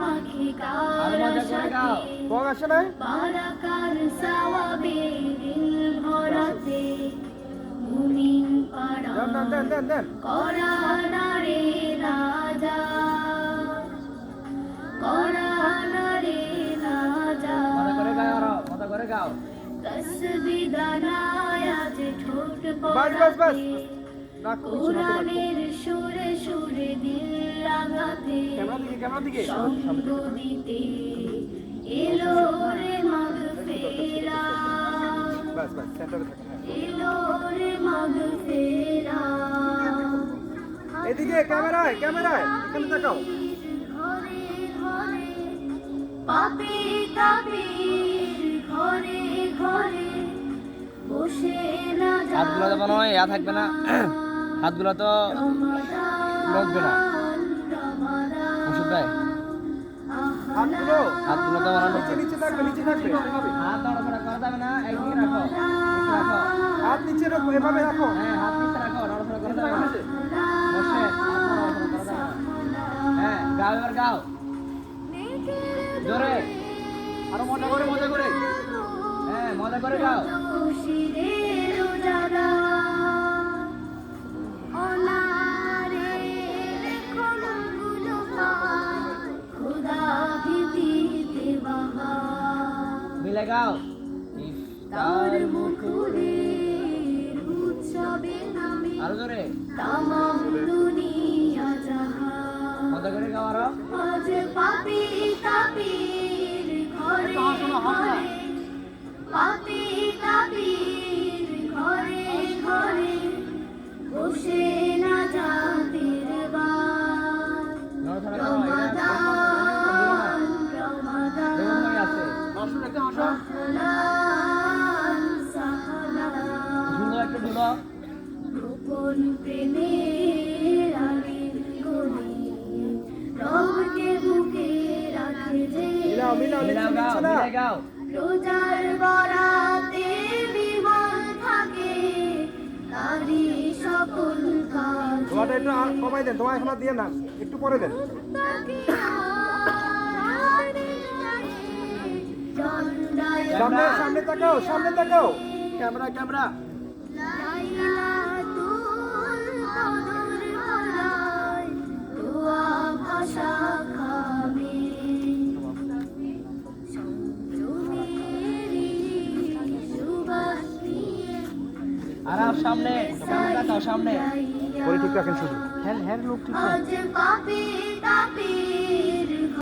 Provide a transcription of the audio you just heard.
মাখে কার সাথে বল আসে না বারাকার সওয়াবে দিল ভরাতে মুমিন পাড়া দেন করানা রে রাজা করানা রে রাজা মজা করে গাও তসবি দানায় আজ ঠোঁট বাস পড়াতে না কোরআনের সুরে সুরে দিল লাগাতে ক্যামেরা দিকে সঙ্গ দিতে এলো রে মাগফিরা বাস সেন্টারে থাক এলো রে মাগফিরা এদিকে ক্যামেরায় এখানে তাকাও ঘরে ঘরে পাপী তাবির ঘরে ঘরে বসে না হাতগুলো তো মনে হয় থাকবে না হাতগুলো তো লাগবে না ওষুধ দেয় হাতগুলো তো মনে হয় নিচে থাকবে হাত নড়াচড়া করা যাবে না একদিকে রাখো হাত নিচে রাখো এভাবে রাখো হ্যাঁ হাত নিচে রাখো নড়াচড়া করা যাবে না বসে হাত নড়াচড়া করা যাবে না হ্যাঁ গাও এবার গাও জোরে আরো মজা করে হ্যাঁ মজা করে গাও খুশির উজালা অনারে কোনগুলো পায় খোদা ভীতিতে বাহা মিলে গাও তার মুখের উৎসবে নামে আরো জোরে তামাম দুনিয়া জাহান মজা করে গাও আরো আজ পাপী তাবির ঘরে ঘরে পাপী তাবির ঘরে ঘরে বসে না জাতির বাদ নড়াচড়া করো রমাদান সাহলান সাহলান সুন্দর একটা ঢুলো গোপন প্রেমের আগের গলি রবকে বুকে রাখে যে মিলাও নিচে না মিলে গাও রোজার বরাতে বিমল থাকে তারি সকল কাজ তোমাটা একটু কমাই দেন তোমার এখন আর দিয়ে না একটু পরে দেন সামনে তাকাও ক্যামেরা আর সামনে ক্যামেরা দাও সামনে বলে ঠিক রাখেন শুধু হ্যাঁ লোক ঠিক আজ পাপী